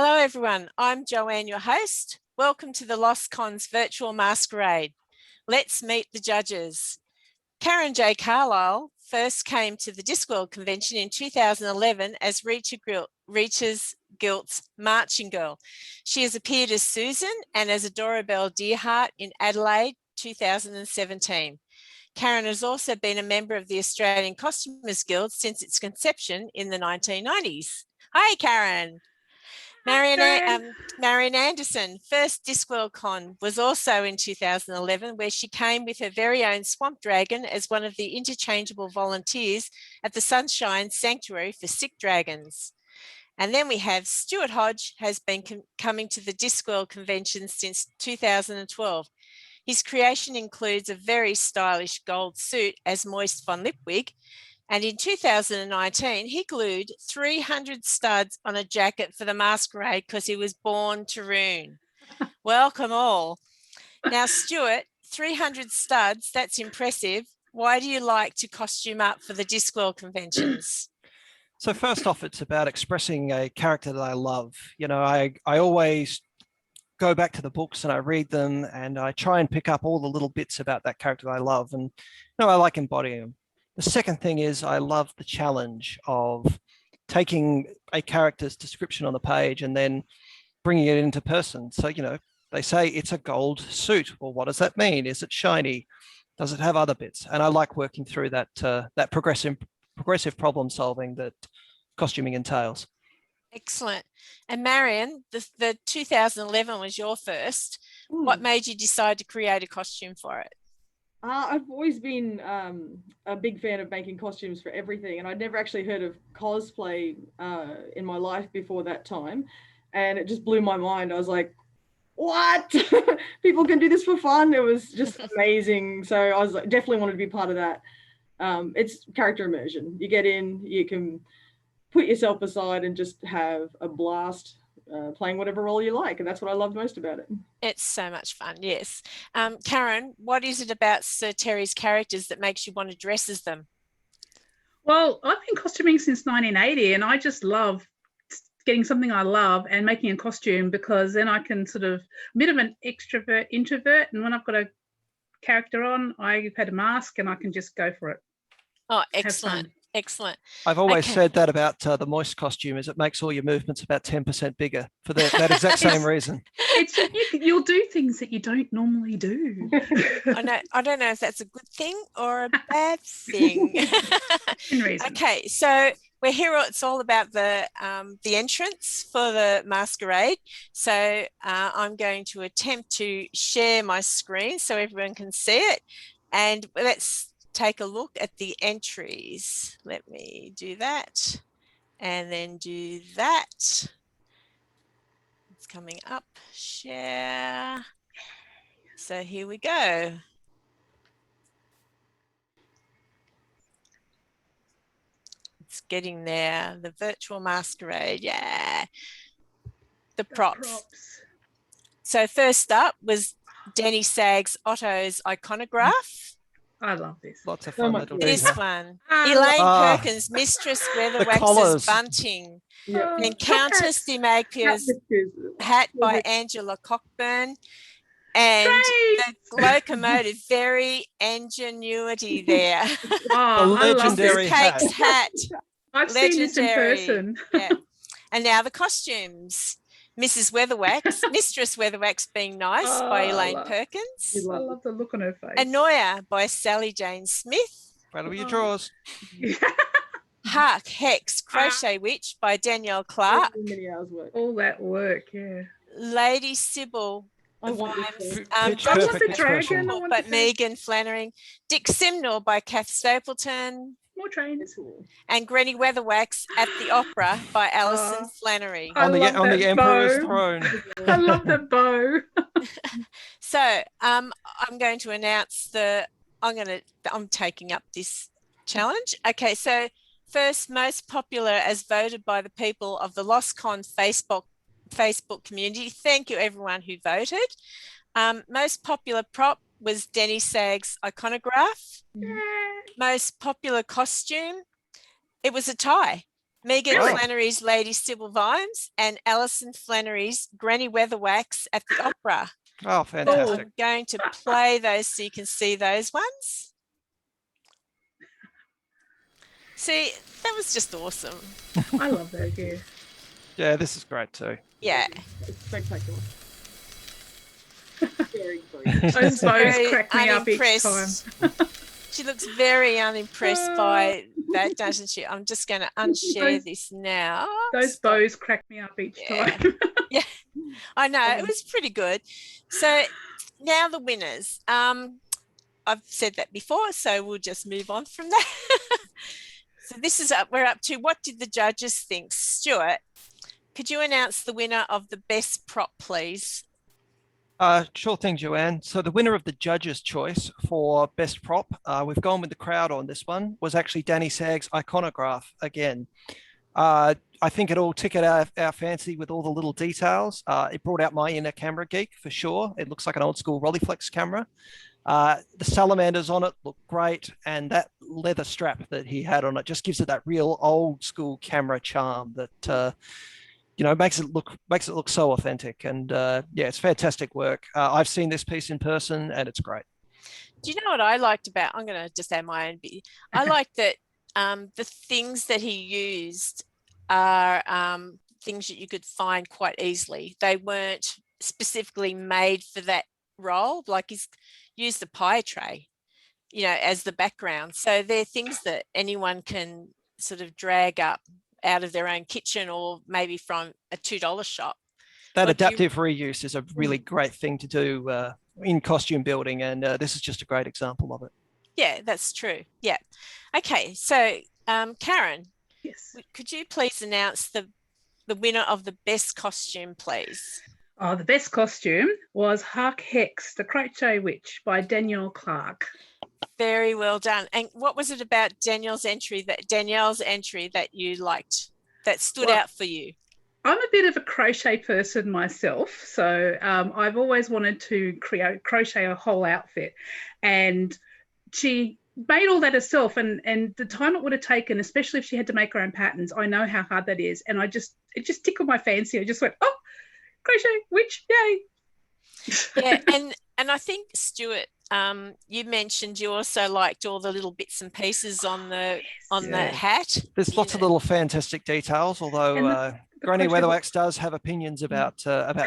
Hello everyone, I'm Joanne, your host. Welcome to the Lost Cons virtual masquerade. Let's meet the judges. Karen J. Carlisle first came to the Discworld convention in 2011 as Reacher's Guilt's marching girl. She has appeared as Susan and as Adora Belle Deerhart in Adelaide 2017. Karen has also been a member of the Australian Costumers Guild since its conception in the 1990s. Hi, Karen. Marion Anderson, first Discworld Con, was also in 2011, where she came with her very own swamp dragon as one of the interchangeable volunteers at the Sunshine Sanctuary for Sick Dragons. And then we have Stuart Hodge, has been coming to the Discworld convention since 2012. His creation includes a very stylish gold suit as Moist von Lipwig, and in 2019, he glued 300 studs on a jacket for the masquerade because he was born to ruin. Welcome all. Now, Stuart, 300 studs, that's impressive. Why do you like to costume up for the Discworld conventions? So first off, it's about expressing a character that I love. You know, I always go back to the books and I read them and I try and pick up all the little bits about that character that I love, and I like embodying them. The second thing is I love the challenge of taking a character's description on the page and then bringing it into person. So, they say it's a gold suit. Well, what does that mean? Is it shiny? Does it have other bits? And I like working through that progressive problem solving that costuming entails. Excellent. And Marion, the 2011 was your first. What made you decide to create a costume for it? I've always been a big fan of making costumes for everything, and I'd never actually heard of cosplay in my life before that time, and it just blew my mind. I was like, what? People can do this for fun. It was just amazing. So I was like, definitely wanted to be part of that. It's character immersion. You get in, you can put yourself aside and just have a blast playing whatever role you like, and that's what I love most about it. It's so much fun, yes. Karen, what is it about Sir Terry's characters that makes you want to dress as them? Well, I've been costuming since 1980, and I just love getting something I love and making a costume, because then I can sort of, a bit of an extrovert, introvert, and when I've got a character on, I put a mask and I can just go for it. Oh, excellent. Excellent. I've always said that about the Moist costume, is it makes all your movements about 10% bigger for that exact same reason. You'll do things that you don't normally do. I don't know if that's a good thing or a bad thing. Okay, so we're here. It's all about the entrance for the masquerade. So I'm going to attempt to share my screen so everyone can see it, and let's take a look at the entries. Let me do that and then do that. It's coming up. Share. So here we go. It's getting there. The virtual masquerade. Yeah. The props. So first up was Denny Sag's Otto's iconograph. I love this. Lots of fun. It is fun. Elaine Perkins, Mistress Weatherwax's bunting. And Countess de Magpier's hat by Angela Cockburn. And the locomotive, very ingenuity there. The legendary hat. I've seen this in person. Yeah. And now the costumes. Mrs. Weatherwax, Mistress Weatherwax Being Nice by Elaine Perkins. I love the look on her face. Annoya by Sally Jane Smith. Rattle your drawers. Hark Hex Crochet Witch by Danielle Clark. All that work, yeah. Lady Sybil. I want the dragon. But Megan Flannery. Dick Simnor by Kath Stapleton. More trains. And Granny Weatherwax at the Opera by Alison Flannery. On the Emperor's throne. I love that bow. So I'm going to announce I'm taking up this challenge. Okay, so first, most popular as voted by the people of the Lost Con Facebook community. Thank you everyone who voted. Most popular prop was Denny Sag's iconograph. Most popular costume, it was a tie. Megan Really? Flannery's Lady Sybil Vimes, and Alison Flannery's Granny Weatherwax at the Opera. Oh, So fantastic. I'm going to play those so you can see those ones. See, that was just awesome. I love those, yeah. Yeah, this is great too. Yeah. It's spectacular. Very great. Those bows Very crack me up each time. unimpressed. She looks very unimpressed by that, doesn't she? I'm just going to unshare this now. Those Stop. bows crack me up each Yeah. time. Yeah, I know. It was pretty good. So now the winners. I've said that before, so we'll just move on from that. So this is we're up to what did the judges think? Stuart, could you announce the winner of the best prop, please? Sure thing, Joanne. So the winner of the judges' choice for best prop, we've gone with the crowd on this one, was actually Danny Sagg's iconograph again. I think it all tickled our fancy with all the little details. It brought out my inner camera geek for sure. It looks like an old school Rolleiflex camera. The salamanders on it look great, and that leather strap that he had on it just gives it that real old school camera charm that makes it look so authentic. And yeah, it's fantastic work. I've seen this piece in person, and it's great. Do you know what I liked about? I'm going to just add my own bit. I like that the things that he used are things that you could find quite easily. They weren't specifically made for that role. Like he's used the pie tray, as the background. So they're things that anyone can sort of drag up out of their own kitchen or maybe from a $2 shop. That adaptive reuse is a really great thing to do in costume building, and this is just a great example of it. Yeah, that's true. Yeah. Okay, so Karen, Yes. could you please announce the winner of the best costume, please? Oh, the best costume was Hark Hex, the Crochet Witch by Danielle Clark. Very well done. And what was it about Danielle's entry that you liked, that stood out for you? I'm a bit of a crochet person myself, so I've always wanted to crochet a whole outfit, and she made all that herself, and the time it would have taken, especially if she had to make her own patterns, I know how hard that is, and it just tickled my fancy. I just went, oh, crochet witch, yay. Yeah, and I think Stuart, you mentioned you also liked all the little bits and pieces on the hat. There's lots of little fantastic details, although Granny Weatherwax does have opinions about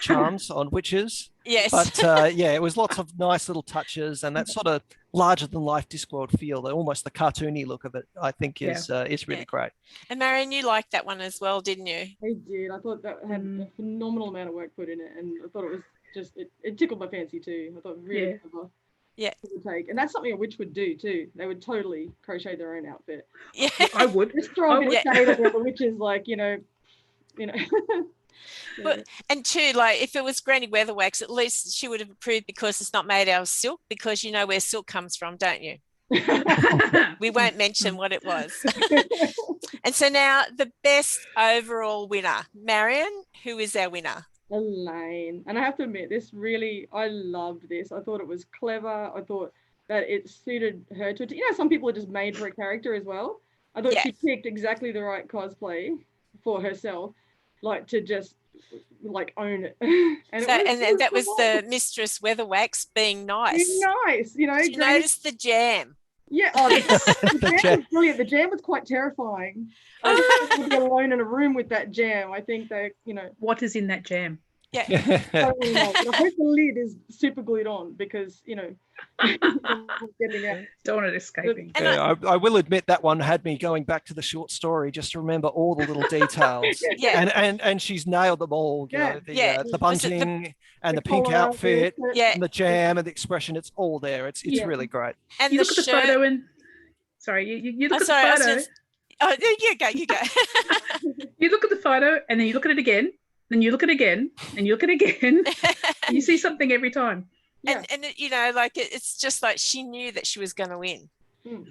charms on witches. Yes. But yeah, it was lots of nice little touches, and that sort of larger than life Discworld feel, almost the cartoony look of it, I think is really great. And Marion, you liked that one as well, didn't you? I did. I thought that had a phenomenal amount of work put in it, and I thought it was just it tickled my fancy too. I thought it was really clever. Yeah. Take. And that's something a witch would do too. They would totally crochet their own outfit. Yeah. I would. It's strong to say that the witch is like, But and two, like if it was Granny Weatherwax, at least she would have approved because it's not made out of silk, because you know where silk comes from, don't you? We won't mention what it was. And so now the best overall winner, Marion, who is our winner? Elaine. And I have to admit, I loved this. I thought it was clever. I thought that it suited her to, some people are just made for a character as well. I thought she picked exactly the right cosplay for herself, like to just like own it. And that was the Mistress Weatherwax being nice. Nice, Did you notice the jam? Yeah, the jam was brilliant. The jam was quite terrifying. I just would be alone in a room with that jam. I think they, What is in that jam? Yeah. Totally not. But I hope the lid is super glued on because, getting out. Don't want it escaping. Yeah, I will admit that one had me going back to the short story just to remember all the little details. And she's nailed them all. The bunting and the pink outfit and the jam and the expression. It's all there. It's really great. And you look at the photo and you look at the photo. You go. You look at the photo and then you look at it again. Then you look at it again and you look at it again. And you see something every time. Yeah. And it's just like she knew that she was going to win,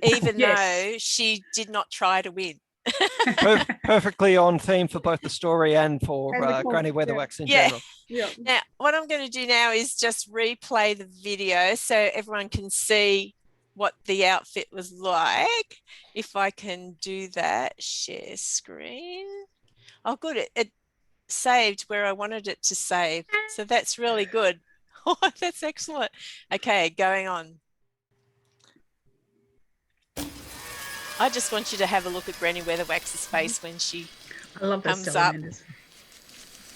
even though she did not try to win. Perfectly on theme for both the story and for Granny Weatherwax in general. Yeah. Now, what I'm going to do now is just replay the video so everyone can see what the outfit was like. If I can do that, share screen. Oh, good. It saved where I wanted it to save. So that's really good. Oh, that's excellent. Okay, going on. I just want you to have a look at Granny Weatherwax's face when she I love those comes up. salamanders.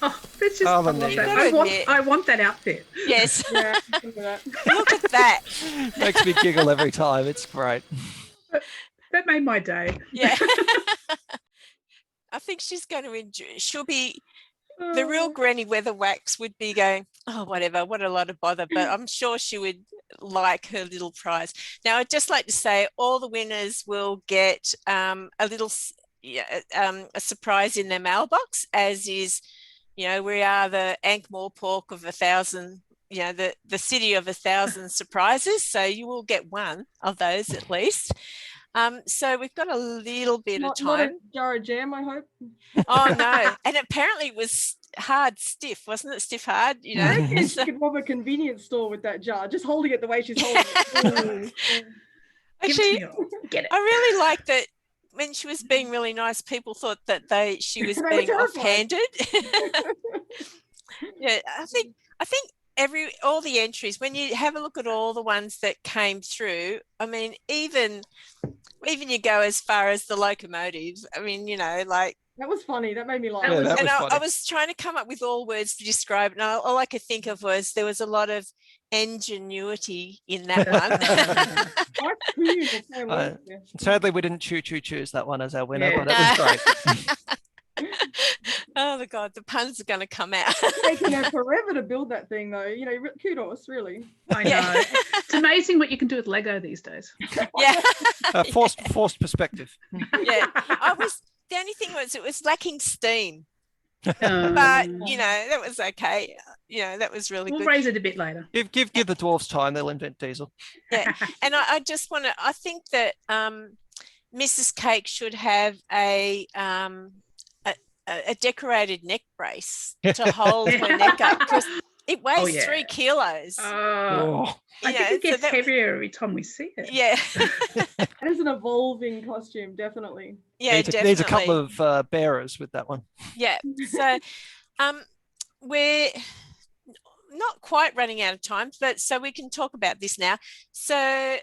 Oh, that's just, Oh, I, love you that. gotta I want that outfit. Yes. Yeah, look at that. Look at that. Makes me giggle every time. It's great. That made my day. Yeah. I think she's going to enjoy. She'll be the real Granny Weatherwax would be going, oh, whatever, what a lot of bother. But I'm sure she would like her little prize. Now, I'd just like to say all the winners will get a surprise in their mailbox, as is, we are the Ankh-Morpork of 1,000, the city of 1,000 surprises. So you will get one of those at least. So we've got a little bit of time. Not a jar of jam, I hope. Oh no! And apparently it was stiff, wasn't it? Stiff hard, I reckon she could rob a convenience store with that jar, just holding it the way she's holding it. Actually, Get it. I really like that. When she was being really nice, people thought that she was being offhanded. Yeah, I think all the entries, when you have a look at all the ones that came through, I mean, even you go as far as the locomotive. I mean, like. That was funny. That made me laugh. Yeah, that was funny. I was trying to come up with all words to describe it, and all I could think of was there was a lot of ingenuity in that one. Sadly, we didn't choose that one as our winner, Yeah. but it was great. Oh the God, the puns are going to come out. It's taken her forever to build that thing, though. Kudos, really. I know. It's amazing what you can do with Lego these days. Yeah. Forced perspective. Yeah. The only thing was it was lacking steam. But that was okay. That was really We'll good. raise it a bit later. Give the dwarves time; they'll invent diesel. Yeah, and I just want to. I think that Mrs. Cake should have a decorated neck brace to hold her neck up, because it weighs 3 kilos. I think it gets heavier every time we see it. Yeah. It is an evolving costume, definitely. Yeah, definitely. Needs a couple of bearers with that one. Yeah. So we're not quite running out of time, but so we can talk about this now. So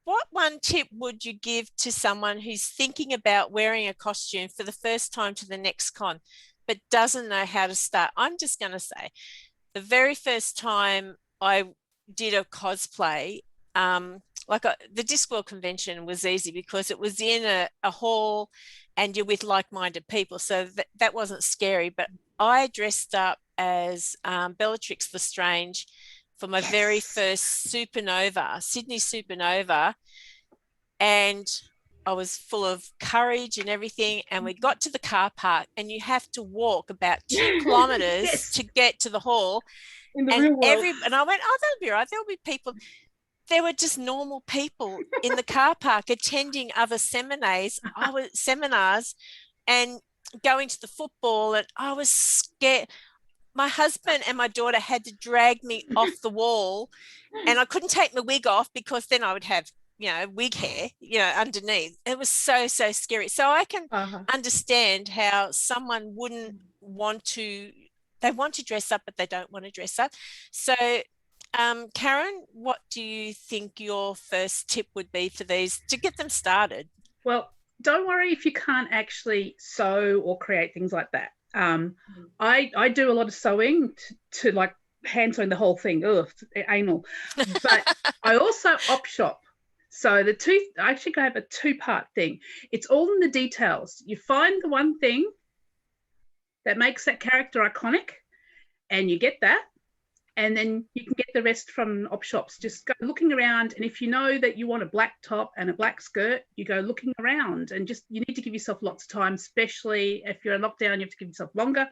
what one tip would you give to someone who's thinking about wearing a costume for the first time to the next con, but doesn't know how to start? I'm just going to say the very first time I did a cosplay, the Discworld convention was easy because it was in a hall and you're with like-minded people. So that wasn't scary, but I dressed up as Bellatrix Lestrange for my very first supernova, Sydney supernova. And I was full of courage and everything. And we got to the car park and you have to walk about 2 kilometers to get to the hall. In the real world. And I went, oh, that'll be right. There'll be people. There were just normal people in the car park attending other seminars and going to the football. And I was scared. My husband and my daughter had to drag me off the wall, and I couldn't take my wig off because then I would have, wig hair, underneath. It was so scary. So I can understand how someone wouldn't want to, they want to dress up, but they don't want to dress up. So Karen, what do you think your first tip would be for these to get them started? Well, don't worry if you can't actually sew or create things like that. I do a lot of sewing to like hand sewing the whole thing. Ugh, anal. But I also op shop. So I actually have a 2-part thing. It's all in the details. You find the one thing that makes that character iconic, and you get that. And then you can get the rest from op shops. Just go looking around, and if you know that you want a black top and a black skirt, you go looking around, and you need to give yourself lots of time, especially if you're in lockdown, you have to give yourself longer.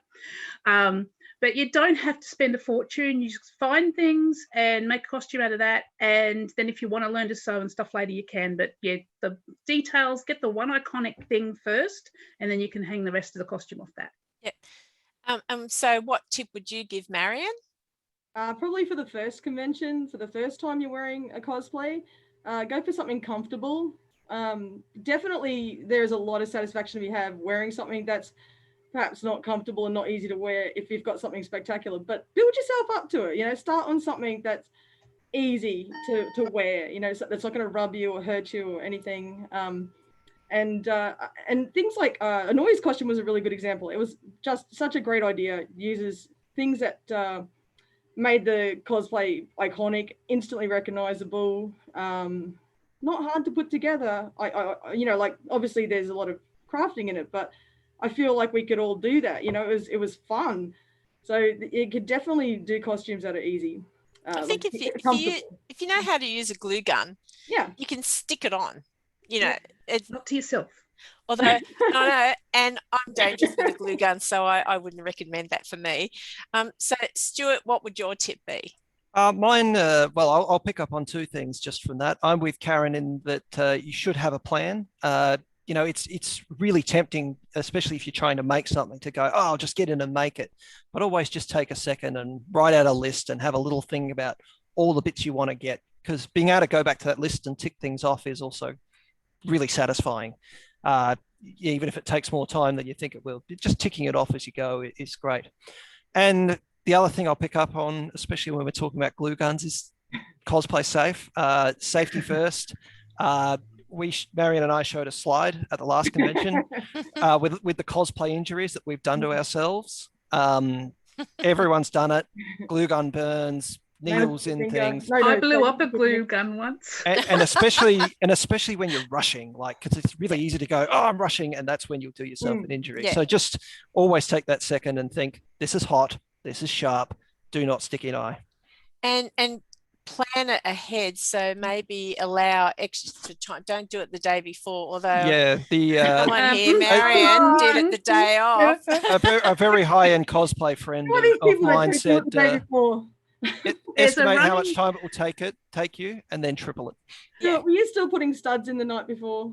But you don't have to spend a fortune. You just find things and make a costume out of that. And then if you want to learn to sew and stuff later, you can. But yeah, the details, get the one iconic thing first, and then you can hang the rest of the costume off that. Yeah. So what tip would you give, Marion? Probably for the first convention, for the first time you're wearing a cosplay, go for something comfortable. Definitely there's a lot of satisfaction we have wearing something that's perhaps not comfortable and not easy to wear if you've got something spectacular, but build yourself up to it. You know, start on something that's easy to wear, you know, so that's not going to rub you or hurt you or anything. And things like a noise costume was a really good example. It was just such a great idea. It uses things that made the cosplay iconic, instantly recognizable, not hard to put together. I you know, like obviously there's a lot of crafting in it, but I feel like we could all do that. You know, it was fun. So it could definitely do costumes that are easy. I think like, if you know how to use a glue gun, yeah, you can stick it on. You know, it's Not to yourself. although no, and I'm dangerous with a glue gun, so I wouldn't recommend that for me. So Stuart, what would your tip be? Mine, well, I'll pick up on two things just from that. I'm with Karen in that you should have a plan. You know, it's really tempting, especially if you're trying to make something, to go, oh, I'll just get in and make it. But always just take a second and write out a list and have a little thing about all the bits you want to get, because being able to go back to that list and tick things off is also really satisfying. Even if it takes more time than you think it will, just ticking it off as you go is great. And the other thing I'll pick up on, especially when we're talking about glue guns, is cosplay safe. Safety first. Marion and I showed a slide at the last convention with the cosplay injuries that we've done to ourselves. Everyone's done it. Glue gun burns, needles in things. I blew up a glue gun once. And especially when you're rushing, like, because it's really easy to go, oh, I'm rushing, and that's when you'll do yourself an injury. Yeah. So just always take that second and think, this is hot, this is sharp, do not stick in eye. And plan it ahead, so maybe allow extra time. Don't do it the day before, although someone here, Marion, did it the day off. A very high-end cosplay friend of mine said, estimate how much time it will take you, and then triple it. Yeah. Were you still putting studs in the night before?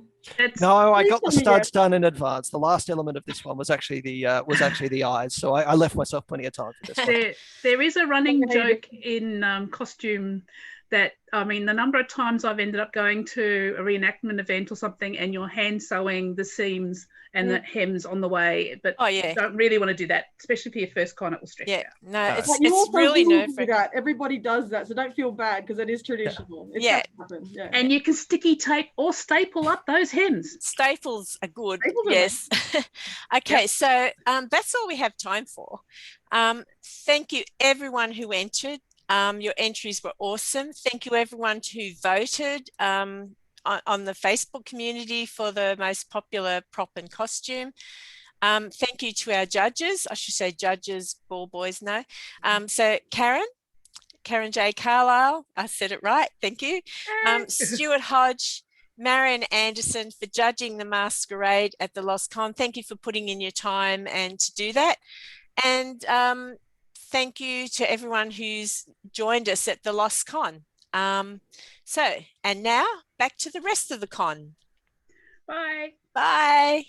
No, I got the studs done in advance. The last element of this one was actually the eyes, so I left myself plenty of time for this one. There is a running joke in costume that, I mean, the number of times I've ended up going to a reenactment event or something and you're hand sewing the seams and the hems on the way, but you don't really want to do that, especially for your first con. It will stress you out. No, it's really nerve-wracking. Everybody does that, so don't feel bad because it is traditional. And you can sticky tape or staple up those hems. Staples are good. Yes. Okay, so that's all we have time for. Thank you everyone who entered. Your entries were awesome. Thank you everyone who voted on the Facebook community for the most popular prop and costume. Thank you to our judges. I should say judges, ball boys, no. So Karen J. Carlisle, I said it right, thank you. Stuart Hodge, Marion Anderson for judging the Maskerade at the Lost Con. Thank you for putting in your time and to do that. And thank you to everyone who's joined us at the Lost Con. And now back to the rest of the con. Bye. Bye.